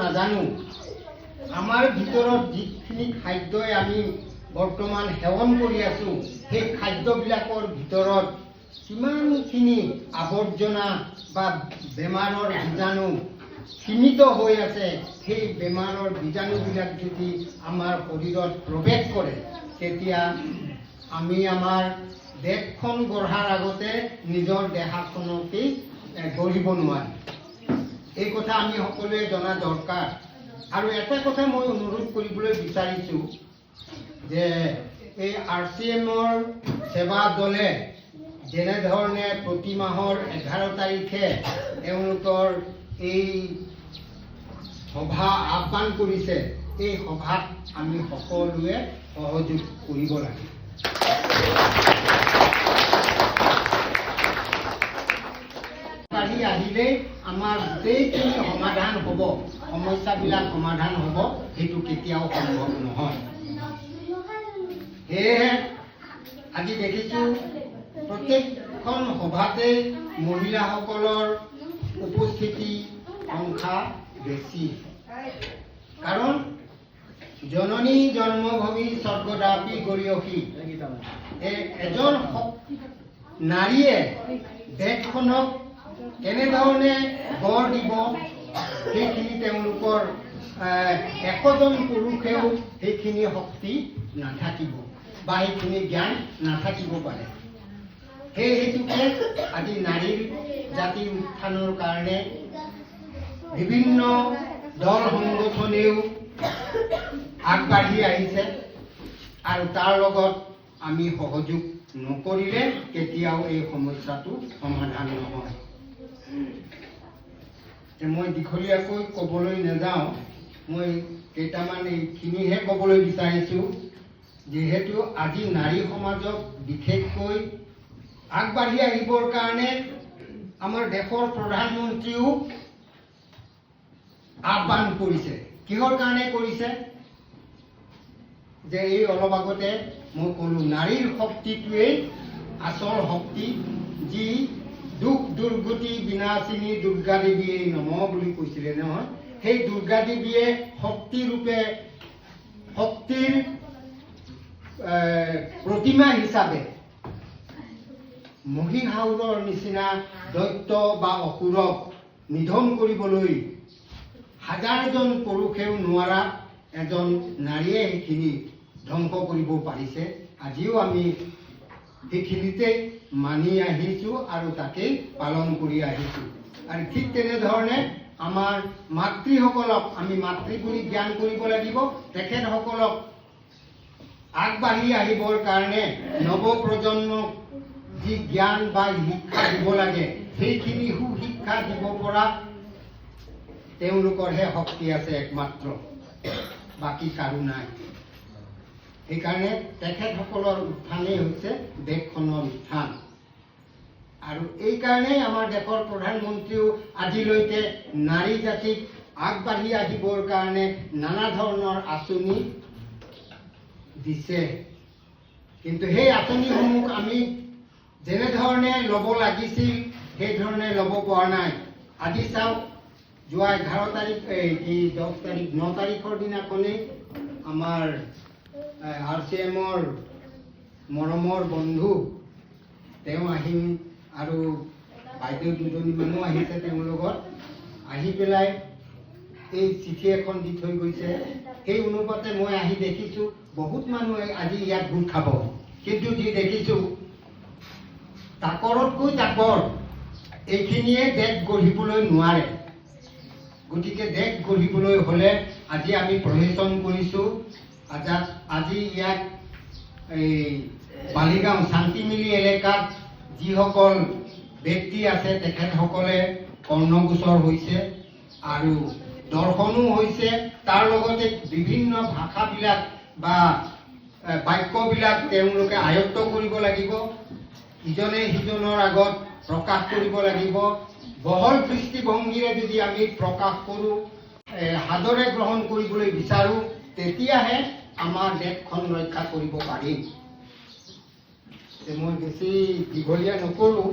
নাজানো আমাৰ ভিতৰত যিখিনি খাদ্যই আমি বৰ্তমান সেৱন কৰি আছো সেই খাদ্যবিলাকৰ ভিতৰত কিমানখিনি আৱৰ্জনা বা বেমাৰৰ বীজাণু সীমিত হৈ আছে। সেই বেমাৰৰ বীজাণুবিলাক যদি আমাৰ শৰীৰত প্ৰৱেশ কৰে তেতিয়া আমি আমাৰ দেশখন গঢ়াৰ আগতে নিজৰ দেহাখনকেই গঢ়িব নোৱাৰিম। এই কথা আমি সকলোৱে জনা দৰকাৰ। আৰু এটা কথা মই অনুৰোধ কৰিবলৈ বিচাৰিছোঁ যে এই RCMৰ সেৱা দলে যেনেধৰণে প্ৰতি মাহৰ 11 তাৰিখে তেওঁলোকৰ এই সভা আহ্বান কৰিছে, এই সভাত আমি সকলোৱে সহযোগ কৰিব লাগে। আহিলে আমাৰ গোটেইখিনি সমাধান হ'ব, সমস্যাবিলাক সমাধান হ'ব, সেইটো কেতিয়াও সম্ভৱ নহয়। সেয়েহে আজি দেখিছোঁ প্ৰত্যেকখন সভাতে মহিলাসকলৰ উপস্থিতি সংখ্যা বেছি। কাৰণ জননী জন্মভূমি স্বৰ্গদাপি গৰীয়সী, এজন নাৰীয়ে দেশখনক কেনেধৰণে গঢ় দিব সেইখিনি তেওঁলোকৰ একোজন পুৰুষেও সেইখিনি শক্তি নাথাকিব বা সেইখিনি জ্ঞান নাথাকিব পাৰে। সেই হেতুকে আজি নাৰীৰ জাতিৰ উত্থানৰ কাৰণে বিভিন্ন দল সংগঠনেও আগবাঢ়ি আহিছে আৰু তাৰ লগত আমি সহযোগ নকৰিলে কেতিয়াও এই সমস্যাটো সমাধান নহয়। মই দীঘলীয়াকৈ ক'বলৈ নাযাওঁ, মই কেইটামান এইখিনিহে ক'বলৈ বিচাৰিছোঁ। যিহেতু আজি নাৰী সমাজক বিশেষকৈ আগবাঢ়ি আহিবৰ কাৰণে আমাৰ দেশৰ প্ৰধানমন্ত্ৰীও আহ্বান কৰিছে। কিহৰ কাৰণে কৰিছে? যে এই অলপ আগতে মই ক'লো, নাৰীৰ শক্তিটোৱেই আচল শক্তি, যি দুখ দুৰ্গতি বিনাশিনী দুৰ্গা দেৱীয়ে নম বুলি কৈছিলে নহয়। সেই দুৰ্গা দেৱীয়ে শক্তিৰূপে, শক্তিৰ প্ৰতিমা হিচাপে মহীশাসুৰৰ নিচিনা দৈত্য বা অসুৰক নিধন কৰিবলৈ হাজাৰজন পুৰুষেও নোৱাৰা এজন নাৰীয়ে সেইখিনি ধ্বংস কৰিব পাৰিছে। আজিও আমি সেইখিনিতে মানি আহিছোঁ আৰু তাকেই পালন কৰি আহিছোঁ। আৰু ঠিক তেনেধৰণে আমাৰ মাতৃসকলক আমি মাতৃ বুলি জ্ঞান কৰিব লাগিব। তেখেতসকলক আগবাঢ়ি আহিবৰ কাৰণে নৱপ্ৰজন্মক যি জ্ঞান বা শিক্ষা দিব লাগে, সেইখিনি সুশিক্ষা দিব পৰা তেওঁলোকৰহে শক্তি আছে একমাত্ৰ, বাকী কাৰো নাই। সেইকাৰণে তেখেতসকলৰ উত্থানেই হৈছে দেশখনৰ উত্থান। আৰু এইকাৰণেই আমাৰ দেশৰ প্ৰধানমন্ত্ৰীও আজিলৈকে নাৰী জাতিক আগবাঢ়ি আহিবৰ কাৰণে নানা ধৰণৰ আঁচনি দিছে। কিন্তু সেই আঁচনিসমূহ আমি যেনেধৰণে ল'ব লাগিছিল সেইধৰণে ল'ব পৰা নাই। আজি চাওক, যোৱা 11 তাৰিখ 10 তাৰিখ 9 তাৰিখৰ দিনাখনেই আমাৰ RCMৰ মৰমৰ বন্ধু তেওঁ আহিম আৰু বাইদেউ দুজনীমানো আহিছে তেওঁৰ লগত, আহি পেলাই এই চিঠি এখন দি থৈ গৈছে। সেই অনুপাতে মই আহি দেখিছোঁ বহুত মানুহে আজি ইয়াত গোট খাব, কিন্তু যি দেখিছোঁ তাকৰতকৈ তাকৰ এইখিনিয়ে দেশ গঢ়িবলৈ নোৱাৰে। গতিকে দেশ গঢ়িবলৈ হ'লে আজি আমি প্ৰচেষ্টা কৰিছোঁ। আজি ইয়াত এই বালিগাঁও শান্তিমিলি এলেকাত যিসকল ব্যক্তি আছে তেখেতসকলে কৰ্ণগোচৰ হৈছে আৰু দৰ্শনো হৈছে। তাৰ লগতে বিভিন্ন ভাষাবিলাক বা বাক্যবিলাক তেওঁলোকে আয়ত্ত কৰিব লাগিব, ইজনে সিজনৰ আগত প্ৰকাশ কৰিব লাগিব। বহল দৃষ্টিভংগীৰে যদি আমি প্ৰকাশ কৰোঁ, সাদৰে গ্ৰহণ কৰিবলৈ বিচাৰোঁ, তেতিয়াহে আমাৰ দেশখন ৰক্ষা কৰিব পাৰিম। মই বেছি দীঘলীয়া নকৰোঁ।